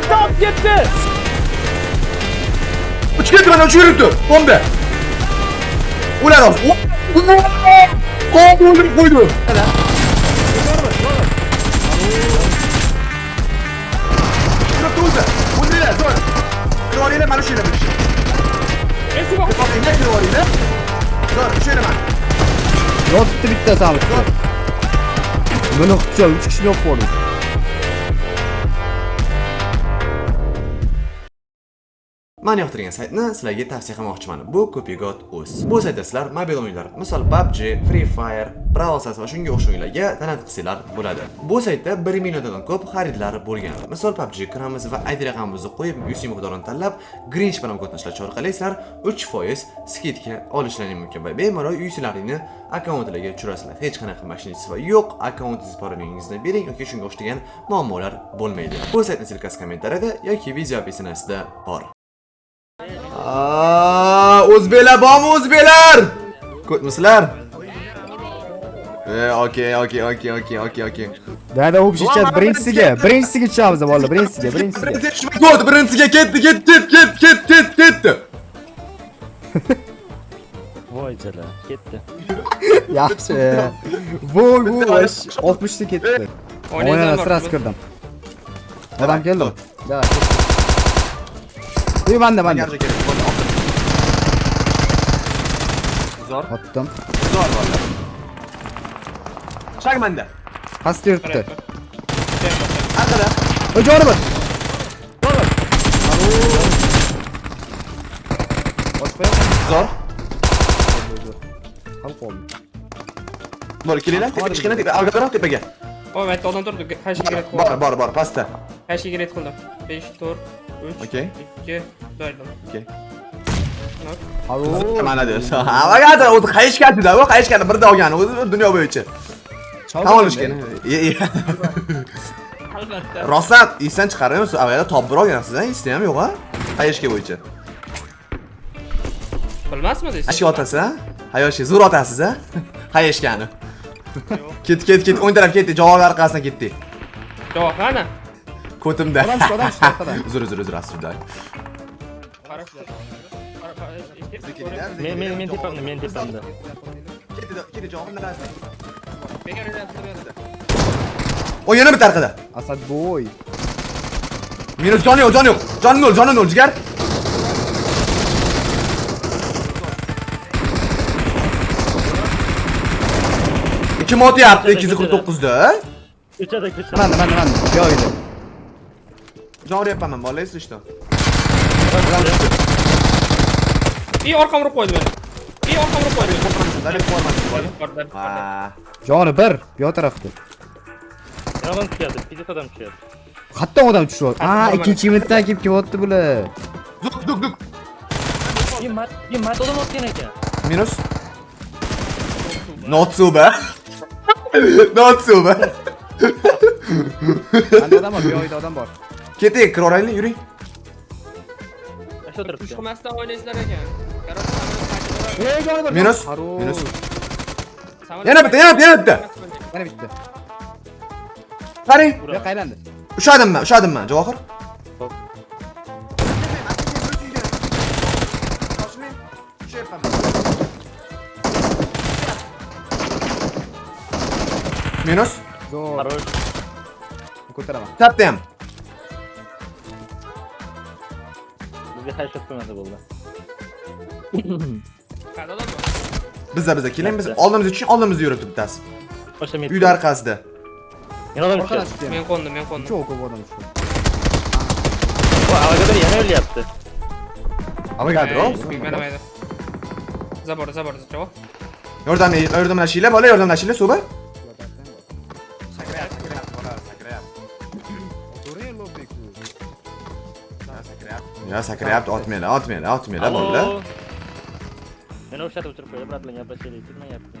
Top gitti. Uç gitti bana, uç yürüttü. Bombe. Ulan olsun. Koydu koydu. Bunlar zor. Kraliyle bana şöyle bir şey. Eski bak. Ne kraliyle? Zor, şöyle ben. Yok bitti sabit. Bunu okuyacağım. 3 kişi yok bu arada. Men yoqtirgan saytni sizlarga tavsiya qilmoqchiman. Bu Copygot.uz. Bu saytda sizlar mobil o'yinlar, misol PUBG, Free Fire, Brawl Stars va shunga o'xshash o'yinlarga talant qilsanglar bo'ladi. Bu saytda 1 milliondan ko'p xaridlar bo'lgan. Misol PUBG kiramiz va ID raqamimizni qo'yib, UC miqdorini tanlab, Grinch bilan qatnashlar orqali sizlar 3% skidka olishlaringiz mumkin va bemalol UC'laringni akkauntlarga tushirasizlar. Hech qanaqa mashinasi va yo'q, akkauntingiz parolingizini bering yoki shunga o'xshagan muammolar bo'lmaydi. Bu saytning silkasi kommentariyada yoki video opisiyatsida bor. O'zbeklar bormi, o'zbeklar? Ko'pmisizlar? Okey. Dada o'pishcha birinchisiga tushamiz bola, birinchisiga. Birinchisiga ketdi. Voy jala, ketdi. Yaxshi. Voy, 60 ta ketdi. O'yinlar sirasi kirdim. Odam keldi. Da. Uy, banda. Zor. Otdim. Zor valla. Shag menda. Pastga yuribdi. Arkada. O'joni bir. Zor. Qal qoldi. Bor, kelinglar. Kichkina arqaroq tepaga. O, men odam turdi. Qaysi kerak qildim? Bor, pastda. Qaysi kerak qildim? 5 4 3 Okey. 2 doydim. Okey. Alo. Mana deysiz. Avagada o'zi qayishganda, u qayishganda birda olgan, o'zi dunyo bo'yicha. Tam olishgan. Albatta. Rosa esdan chiqaramiz, avvalda topib olgansiz, esda ham yo'q-a? Qayishga bo'yicha. Bilmasmisiz? Ashi otasi, ha? Hayoshi zo'r otasiz, ha? Qayishgani. Ket, o'ng taraf ketdi, javob orqasidan ketdi. Javob qani? Ko'timda. Odam chiqadi. Uzr, aslida. Men tepamda. Ketdi, javobini rasmi. O yana bitta orqada. Asadboy. Minus joni yo'q. Joni nol, jigar. Kim otyapti 249 da? Ko'chada. Man. Yo'ydi. Jon uryapman, bola esishdi. İyi orqamga urib qo'ydi meni. Dalil formasida. Ha. Joni bir, bu tarafda. Yomon tushadi, bitta odam tushadi. Qayerdan odam tushyapti? Ikkinchi minutdan kelib kelyapti bular. Duk. Men mat odam otgan ekan. Minus. Not so. Qanday odam bor? Bu yoqda odam bor. Keting, kiroraylik, yuring. Aşağı tarafta. Tushmasdan o'ynaysizlar ekan. Joni bir. Minus. Minus. Yana bitta. Mana bitti. Qarang. Bu qaylandi. Ushadim men, Javohir. Minus. Zo'r. Harosh. Ko'taraman. Tapda ham. Bizga hech qilmadi bo'ldi. Qani odam bor? Biza keling, biz oldimizda yuribdi bittasi. O'sha men. Uyda orqasida. Yana odam Orqadan tushadi. chiqdi. Men qo'ndim. Çok ko'p odam tushdi. O avagadir yana o'lyapti. Avogadro. Mana. Zabor, javob. Yordamlashinglar, bola, yordamlashinglar, suva. Ya sakrayapti, otmaylar, bola. Meni o'sha o'tirib qo'ydi, brat bilan gaplashaylik, turmayapti.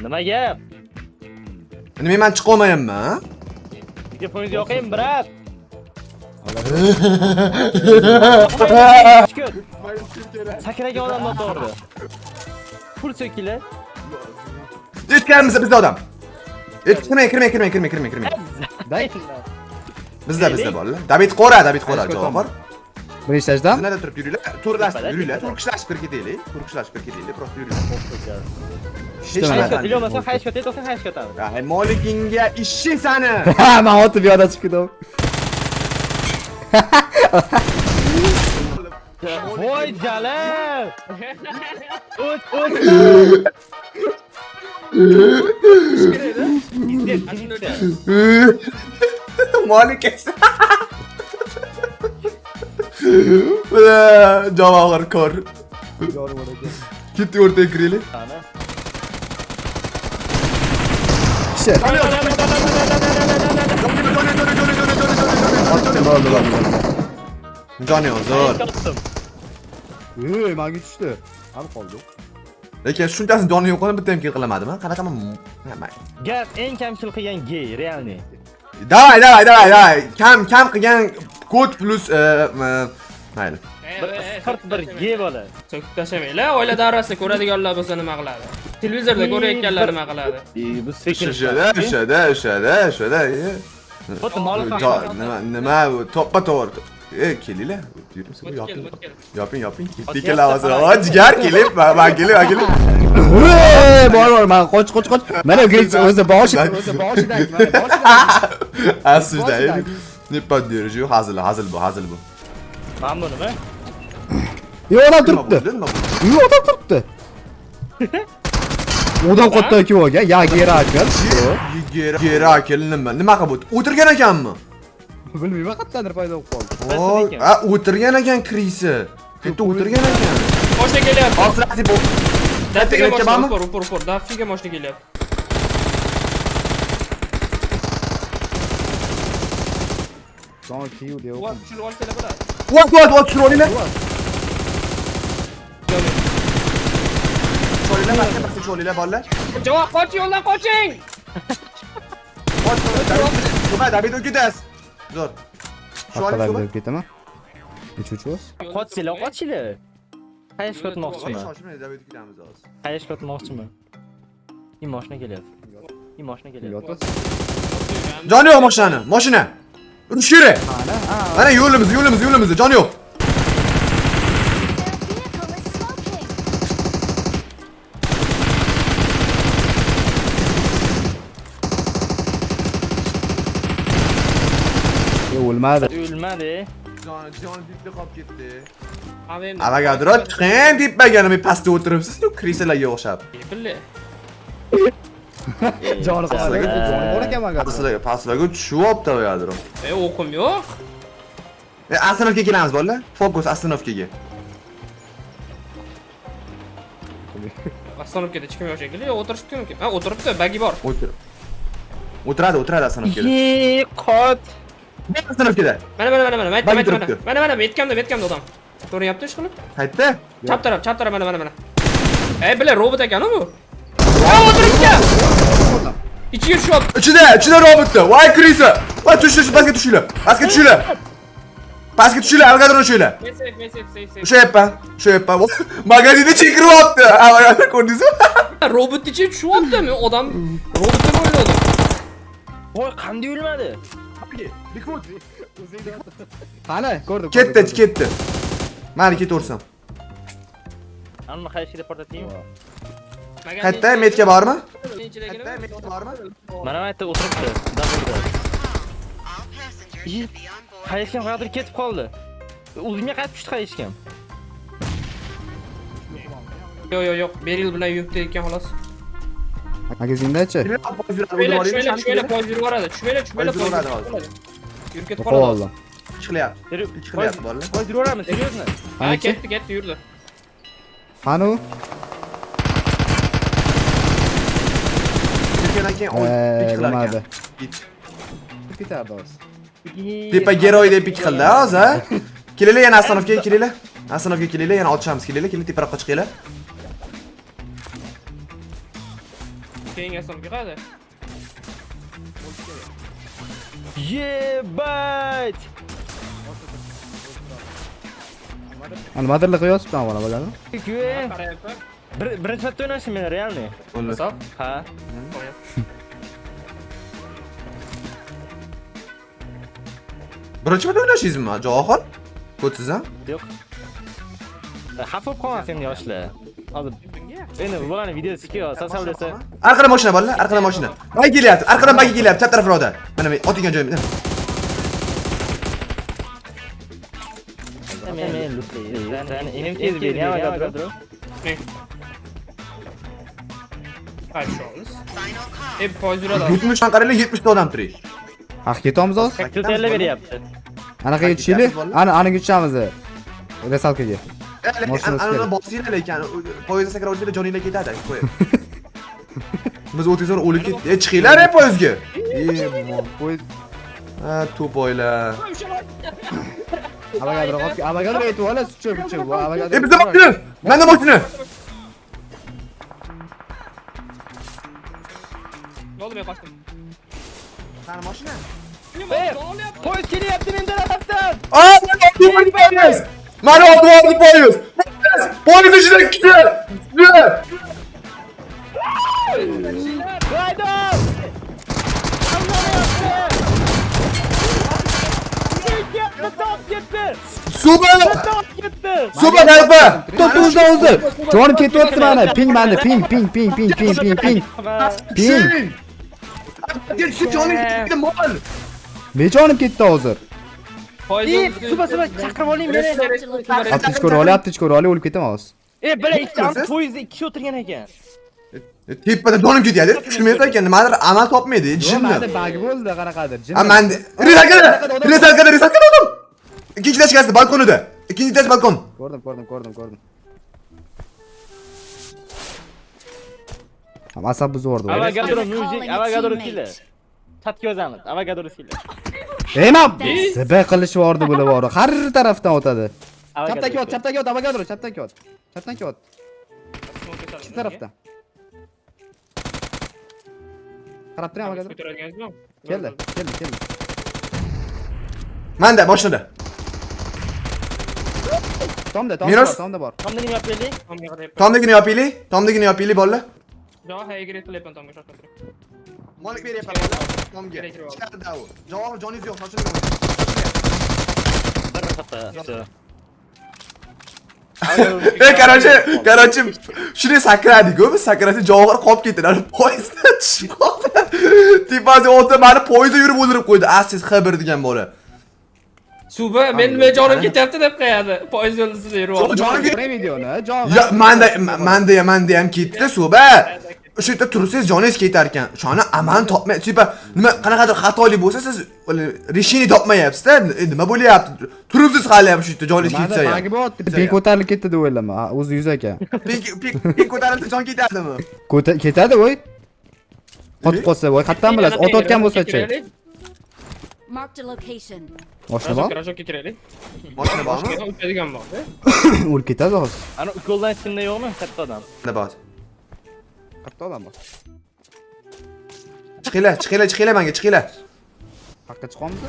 Nima gap? Nima men chiqa olmayapman? Telefoningiz yoqaymi, brat? Sakragan odamni o'tirdi. Pul so'kila. Hech kelmasa bizda odam. Kirmang. Day. Bizda bolalar. David qora javob bor. Birinchi etajdan. Nada turib yuringlar. Yuringlar. Turkishlashib kirib ketaylik. Prosta yuringlar. Hech nima. Bilmasam hayishga o'tadi, hayishga o'tadi. Ay, molikingga ishi sani. Ha, men otib yo'lda chiqib ketdim. Voy Jalal! O't. Molik esa. Javohir kor. Ketdi o'rtaga kiraylik. Shit. Joni hozir. Menga tushdi. Hali qoldi. Lekin shunchasi joni yo'qini bitta ham kill qilamadimi? Qanaqaman? Gap eng kam kill qilgan gay, realniy. Давай. Kam qilgan kod plus mayli. Bir gay bola. So'kib tashamanglar. Oila davrasida ko'radiganlar bo'lsa nima qiladi? Televizorda ko'rayotganlar nima qiladi? Bu sekil. O'shada. Xuddi muallif Nima to'ppa to'g'ri. Kelinglar. Yoping. Ketdik lavozim. Jigar kelib, men kelib. Bor, men qoch. Mana o'zi boshidan, Aslidan. Ne podдержу, hazil bu. Mana bu nima? Odam turibdi. Odam turibdi. Odam qotdan kim olgan? Ya Gerakel. Gerakel nima qilib o'tirgan ekanmi? Bilmayman, qayerdandir paydo bo'lib qoldi. O'tirgan ekan Krisi. Ketdi o'tirgan ekan. Mashina kelyapti. Asrasi bu. Dafiga mashina upor. Dafiga mashina kelyapti. Son kiyu diyor. Voy, tushirib olsalar bo'ladi. Ot tushirib olinglar. Tushirib olinglar bolalar. Javob qoch, yo'ldan qoching. David o'kitasiz. Zo'r. Qatlar deb ketaman. Nechuvchimiz? Qochinglar. Hayishga o'tmoqchiman. Shoshmay David o'kitamiz hozir. Hayishga o'tmoqchiman. Mashina kelyapti. Joni yo'q mashina. Urishiri. Mana yo'limiz, joni yo'q. O'lmadi. Jon dipda qolib ketdi. Avem. Avagadir chiqing deb bagani men pastda o'tiribsiz-ku, krisalarga o'xshab. Billi. Joni qoladi. Joni bor ekan maga. Pastlarga tushyapti avagadir. O'qim yo'q. Astanovga kelamiz bolalar. Fokus Astanovga. Astanovkada chiqim yo'q shekilli, o'tirishibdi mumkin. Ha, o'tiribdi, bagi bor. O'tiradi Astanovga. Qot. Astanovga. Mana, metkamda odam. Ko'ryapti ish qilib. Qayerda? Chap taraf, mana. Bilar robot ekan-ku bu. O'tiribdi. Ichiga tushyapti. Ichida robotda. Voy krisa. Voy pastga tushinglar. Pastga tushinglar, algadron tushinglar. Safe. O'sha magazinda chekiryapti. Avagadir ko'rdingizmi? Robot ichiga tushyapti. Men odam robotni o'yladim. Voy, qanday o'lmadi? Qani, ko'rdim. Ketdi. Mani ketaversam. Amma hayishga portataymi? Qayerda metka bormi? Mana bu yerda o'tiribdi. Davrda. Hayishgan qayerdir ketib qoldi. O'zimga qaytib tushdi hayishgan. Yo'q, Beril bilan yuribdi ekan xolos. Magazinda-chi? Tushmaylar, poyz yurib boradi. Tushmaylar. Yurib ketib qoladi. Qoldi. Chiqlayapti bolalar. Voy, yuraveramiz, seriyozmi? Ha, ketdi, yurdi. Qani? Bo'lmadi. Ketardi hozir. Tepa geroy deb pik qildi hozir. Kelinglar yana Astanovga kelinglar. Yana ochamiz kelinglar, teparoqqa chiqinglar. Keyingi Astanovga qadi. Yebayt. Nimadirlik qiyosibdan avval baladimi? Qarayapti. Birinchi marta o'ynashim men realni. Hisob? Ha. Birinchi marta o'ynashaysizmi? Johil? Ko'tsiz ham? Yo'q. Xafa bo'lib qolmasin yoshlar. Hozir endi bo'lani videosi chiqıyor, sasavlasa. Arqadan mashina bolalar, arqadan mashina. Bagi kelyapti, arqadan bagi kelyapti, chap tarafroqda. Mana men otilgan joyim. Men lutlayman. Enim tez bergan avagadur. Qaytishamiz. Poyz yuradi. 70 dan qaranglar, 70 ta odam turibdi. Haq ketamiz hozir. Tiltaylar beryapti. Anaqa yetishaylik. Anaga tushamiz. Resalkaga. Ana bosinglar lekin poyezdga sakrab olsanglar joninglar ketadi. Qo'y. Biz 30 so'ra o'lib ketdik. Chiqinglar poyezdga. Poyez. Ha, to'poylar. Avagadro aytib ola, suchib. Avagadro. Bizda mashina. Menda mashina. Yo'lda men qochdim. Qani mashina? Poyez kelyapti men tarafdan. Aa, poyez. Mana oldi poyez. Poyez ichida kishi. Haydar! Top ketdi. Suba! Top ketdi. Suba qalba. To'pimizda o'zi. Jonim ketyapti mana. Ping manda. Ping. Ping. Ketdi joning ketdi mol. Bejonim ketdi hozir. Poyz Suba chaqirib oling meni. Aptechka ko'rib o'lib ketaman hozir. Bilan ikkita poyezdda ikki kishi o'tirgan ekan. Tepada jonim ketyapti. Tushunmayapti ekan, nimadir amal topmaydi, jinni. Manda bagi bo'ldi qanaqadir. Ha, menda resalkada odam. Ikkinchi tashkasi balkonida. Ikkinchi tash balkon. Ko'rdim. Ham asab buzordi. Avagador sila. Chatga yozamiz. Avagador sila. Eman, ziba qilish vordi bular bor. Har tarafdan o'tadi. Chapdagi ot, Avagadro, chapdagi ot. Ikki tarafdan. Qarab turing Avagadro. Keldi. Menda mashinada. Tomda bor. Tomni yopaylik. Tomdagini yopaylik bolalar. Jo, hayga qilyapman tomga shoshib. Molik beryapman bolalar. Tomga. Chiqardi u. Javob joningiz yo'q, shoshilib. Bir xata. Короче, shuni sakradik-ku, biz sakrasa Javohir qolib ketdilar. Poyezddan tushib qoldi. Tipazi o'ta meni poyezdda yurib o'ldirib qo'ydi. Siz xabar degan bola. Suba, men nima jonim ketyapti deb qo'yadi. Poyz yo'ldasida yuryapti. Jonim ketdi videoni, Ya, menda ham ketdi, Suba. O'sha yerda tursangiz joningiz ketar ekan. Shuni amal topmay, tipa nima qanaqadir xatolik bo'lsa siz решение topmayapsiz-da. Nima bo'lyapti? Turibsiz hali ham shu yerda joningiz ketsa ham. Bagi bor. Ping ko'tarilib ketdi deb o'ylama. O'zi 100 ekan. Ping ko'tarilsa jon ketadimi? Ketadi voy. Qotib qolsa voy, qayerdan bilasiz? Otayotgan bo'lsa-chi. Marked a location. Mashina bor? Garajga kiraylik. Mashina bormi? O'tadigan bor. O'lib ketadi hozir. Ana goldan hech yo'qmi? Katta odam. Nima bor? Katta odam bor. Chiqinglar menga, chiqinglar. Haqqa chiqamiz?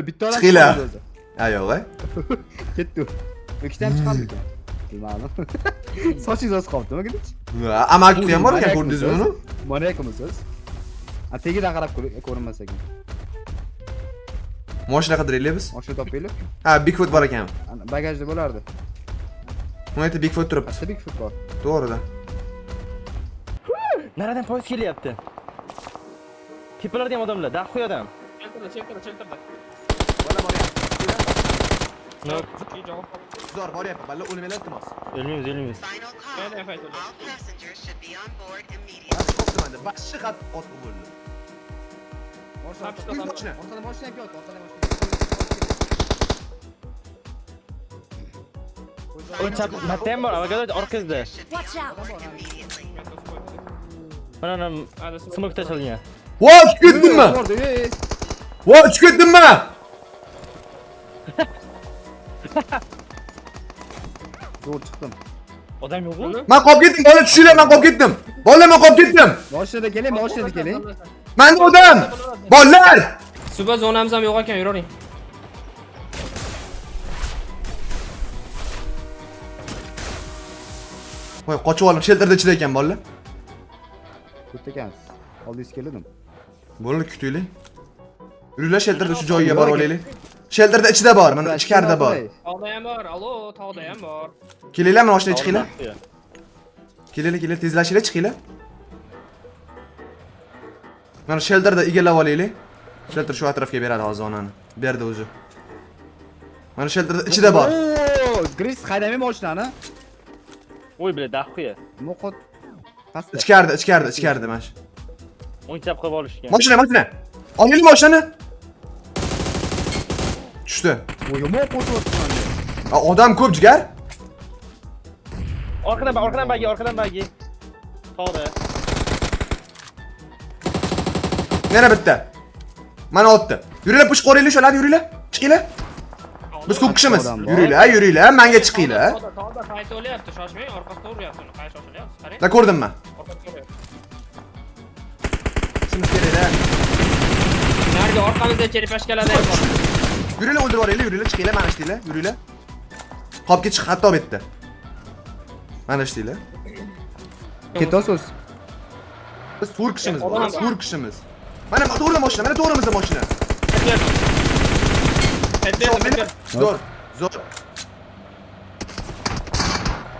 Bitta odam Chiqinglar. o'zi. Ha, yo'q, Ketdi. Ikkitadan chiqadi ekan. Bilmadim. Sochingiz o'z qolibdimi, gidich? Amal kuti ham bor ekan, ko'rdingizmi uni? Mana ekanmisiz? Tegidan qarab ko'rinmas ekan. Mashina qidiraylik biz. Mashina topaylik. Ha, Bigfoot bor ekan. Bagajda bo'lardi. Bu yerda Bigfoot turibdi. Bitta Bigfoot bor. To'g'ridan. Naradan poyez kelyapti. Tepalarda ham odamlar, daxoy odam. Cheltirda. Bola boryapti. Yo'q, Zor boryapti, balla o'lmaylar iltimos. o'lmaymiz. Final call. Yeah, yeah, yeah. All passengers should be on board immediately. Qo'pti menda. Baxshi xat otib bo'ldi. Mashina. Orqada mashina yo'q, orqada mashina. O'ng chap marta ham bor, avagador orqasida. Watch out. Immediately. Mana smok tashlangan. Voy, ketdimmi? Voy, ketdimmi? Zo'r chiqdim. Odam yo'qmi? Men qolib ketdim, bola tushinglar, men qolib ketdim. Bolalar, men qolib ketdim. Mashinada keling. Menda odam. Bolalar. Suba zonamiz ham yo'q ekan, yuravering. Qo'y, qochib olib, shelterda ichida ekan bolalar. Kutda ekansiz. Oldingiz keldim. Bo'ldi, kutaylik. Yuringlar shelterda shu joyiga borib olaylik. Shelterda ichida bor, mana ichkarida bor. Tog'da ham bor. Allo, tog'da ham bor. Kelinglar, mana oshna chiqinglar. Kelinglar, tezlashinglar, chiqinglar. Mana shelterda egallab olaylik. Shelter shu atrofga beradi hozir onani. Berdi o'zi. Mana shelterda ichida bor. Oo, Gris haydamay mashinani. Voy bile daxuya. Mo'qot. Pastda. Ichkarida mana shu. O'nchab qilib olishgan. Mashina. Olaylik mashinani. Tushdi. O'ymoq qo'shyapman. Odam ko'p jigar. Orqadan bagi. To'g'ri. Yana bitta. Mana otdi. Yuringlar, push qo'raylik, shularni yuringlar. Chiqinglar. Biz ko'p kishimiz. Yuringlar, menga chiqinglar. Tog'da fight o'lyapti, shoshmang, orqasidan uryapti uni. Qaysi shoshilyapsiz? Qarang. Da ko'rdim men. Orqasidan uryapti. Shunisi kerak-da. Narga orqamizda cheripashkalarda ham bor. Yuringlar, o'ldirib olaylik, yuringlar, chiqinglar, mana ishtinglar, yuringlar. Qopga chiq, hatto bu yerda. Mana ishtinglar. Ketasiz. Biz 4 kishimiz, 4 kishimiz. Mana to'g'ri mashina, mana to'g'rimizda mashina. Zo'r.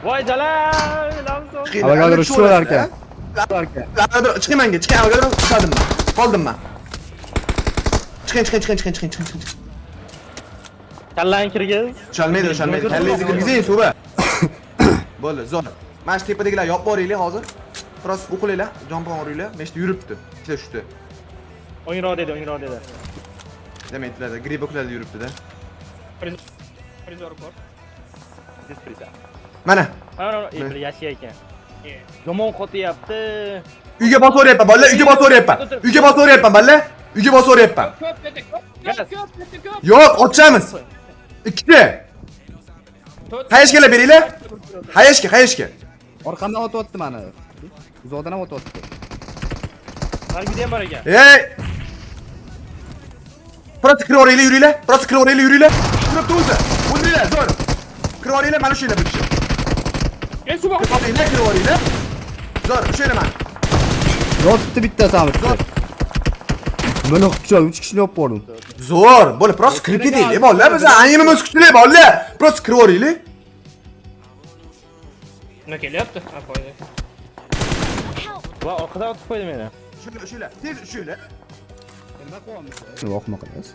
Voy jalal, lamzo. Avvalroq shu ekan. Chiqing menga, chiqing, avvalroq chiqadim men. Qoldim men. Chiqing. Kallang kirgiz. Chalmaydi. Kallangizni kirgizing suvga. Bo'ldi, zo'r. Mana shu tepadagilar yopib boraylik hozir. Biroz o'qilinglar, jonpon uringlar. Meshda yuribdi. Ikkita tushdi. O'yinroq dedi. Demaydilar, griboklarda yuribdi-da. Prizor bor. Mana. Mana yashay ekan. Yomon qo'tyapti. Uyga bosib o'ryapman, bolalar, uyga bosib o'ryapman. Ko'p. Yo'q, ochamiz. Ikkita. Hayashkalar beringlar. Hayashka. Orqamdan o'tyapti meni. Uzoqdan ham o'tyapti. Nargida ham bor ekan. Ey! Biroz kirib oraylar, yuringlar. Turibdi o'zi. O'ldiringlar, zo'r. Kirib oraylar, mana shu yerda bir kishi. Suv bor. Kirib oraylar. Zo'r, shu yerda mana. Yotibdi bittasi ham. Mana kuchli 3 kishini olib bordim. Zo'r. Bo'la, biroz kirib ketaylik, bolalar. Biz animamiz kuchli, bolalar. Biroz kirib oraylik. Nima kelyapti? Ha, qo'ydi. Va orqadan o'tib qo'ydi meni. Shular, tez shular. Nima qilyapmiz? Voqma qilasiz.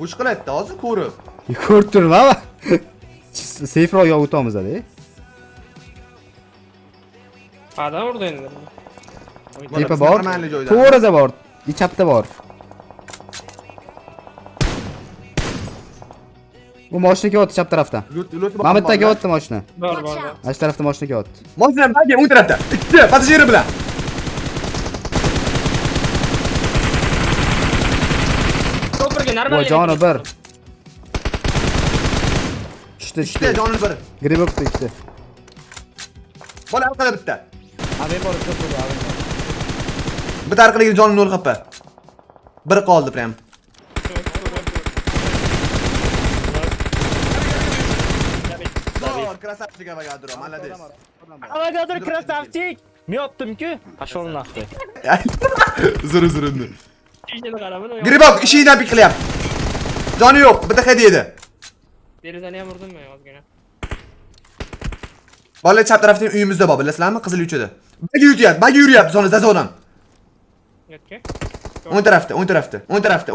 Uch qilayapti hozir ko'rib. Ko'rib turibman. Seyfroq yo'q o'tamiz-da. Qadam urdi endi. Tepa bor. To'g'rida bor. Chapda bor. Bu mashinaga o'tdi chap tarafdan. Mamatdaga o'tdi mashina. Bor. Ash tarafda mashinaga o'tdi. Mashina bagi o'ng tarafda. Ikkita passajeri bilan. Ko'pirga Voy normal. joni bir. Tushdi. Ikkita joni bir. Gribokda ikkita. Bola orqada bitta. Abi bor, abi. Bitta orqadagi joni 0 HP. Biri qoldi prям. Krasavchik Avogadro, молодец. Avogadro krasavchik. Men yotdim-ku. Qashol naqdi. Zurindi. Ishini qaraman. Gribok ishidan piqilyapti. Joni yo'q, bitta hidi edi. Derazani ham urdim men ozgina. Bolalar chap tarafdan uyimizda bor, bilasizlarmi? Qizil uychada. Bagi yuryapti, soni zazodan. Yotga. O'ng tarafda.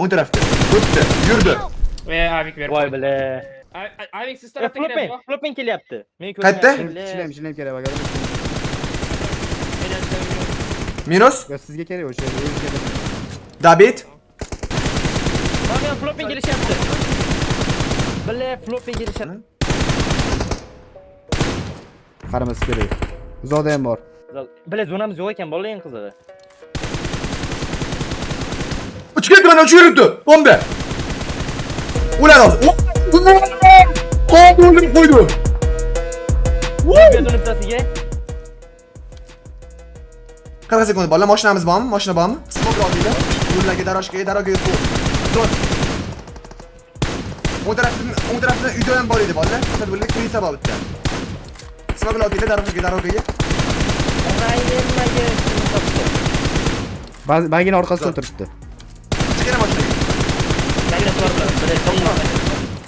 O'tdi, yurdi. Ve avik ber. Voy bile. Avik siz tarafga kiradi. Flopping kelyapti. Men Qayerda? Ishlayam kerak baga. Minus, Sizga kerak o'sha o'zingizga. David. Men flopping kelishyapti. Bile flopping kelishyapti. Qaramas kerak. Uzoqda ham bor. Bile zonamiz yo'q ekan, bolalar eng qizig'i. Uch yuribdi. Bomba. Ular hozir. Qo'ydim. Bedon bittasiga. 40 sekund bolalar, mashinamiz bormi? Mashina bormi? Smok oldinglar. Yo'llarga, daroga yo'q. O'ng tarafdan uyda ham bor edi bolalar. Tadbirlik kirisa bor bitta. nima bilan o'taylik darogaga. Bagina orqasida turibdi. Chekana boshladik.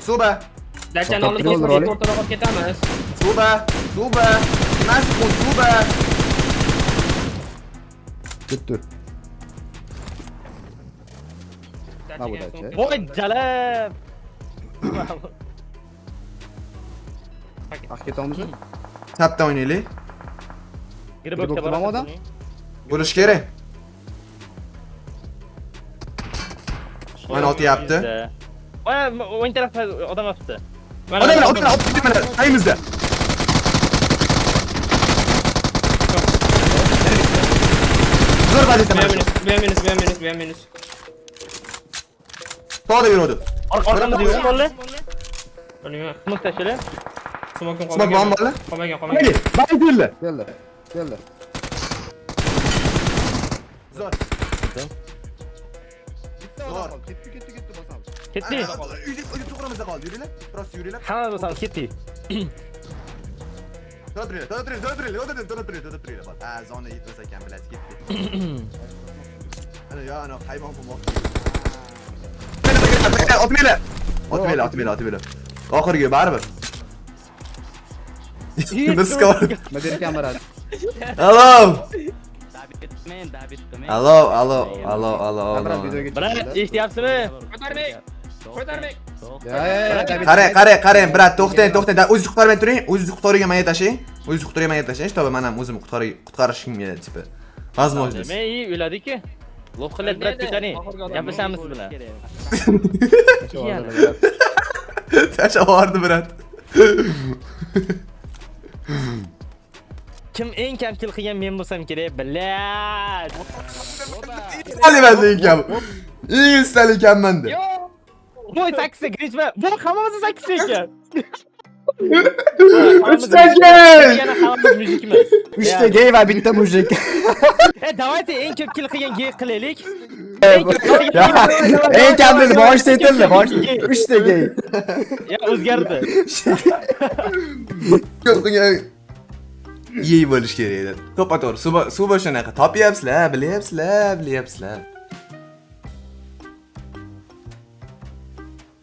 Suba. Dachani olib To'xtatib ketib, oling. o'rtaroq olib ketamiz. Suba. Nasib suba. Ketdi. Dachaga bu dacha. so'ng- Voy jalab. Haq ketamizmi? Chapdan o'ynaylik. Girib Girib o'tga o'tdimi odam? Bo'lish kerak. Mana otyapti. Voy, o'ng tarafda odam yotibdi. Odamlar, mana qayimizda. Zo'r bazista mana. Bu ham minus. To'g'ri yuradi. Orqamda yurib qoldi. Bilmayman. Smoke tashla. Smoking Smoke bomba. Qolmagan. Mayli, baydirli. Keldi. Zo'r. Zo'r. Ketdi bosamiz. Ketdi. Uyda to'g'rimizda qoldi. Yuringlar. Biroz yuringlar. Hamma bo'lsam ketdi. To'g'ri. Zona yetmas ekan, bilasiz, ketdi. Ana yo, ana hayvon bo'lmoqda. Otmaylar. Oxirgi baribir. Bir skor. Mobil kamerasi. Hello. Kamera videoga Bilan chiqdi. eshityapsizmi? Ko'tarmang. Qarang, brat, to'xtang. O'zingiz qutqarmay turing. O'zingiz qutqargan mayga tashlang. To'g'ri, men ham o'zim qutqarishim kerak, tipi. Возможность. Men o'yladi-ku. Lof qilib birat ko'taring. Gaplashamiz siz bilan. Tashavordi, brat. Kim eng kam kill qilgan men bo'lsam kerak, bilad. Olayman ekan. Eng ustali ekanman-da. Voy 8 Grinchman. Voy hammamiz 8 ekan. 3 ta gay. Yana hammamiz mujikmiz. 3 ta gay va bitta mujik. Давайте eng ko'p kill qilgan gay qilaylik. Eng kam dedi, bosh setildi, bosh. 3 ta gay. Ya o'zgardi. Ko'rqingan yey bo'lish kerak edi. To'g'ri. Suba shunaqa topyapsizlar, bilyapsizlar.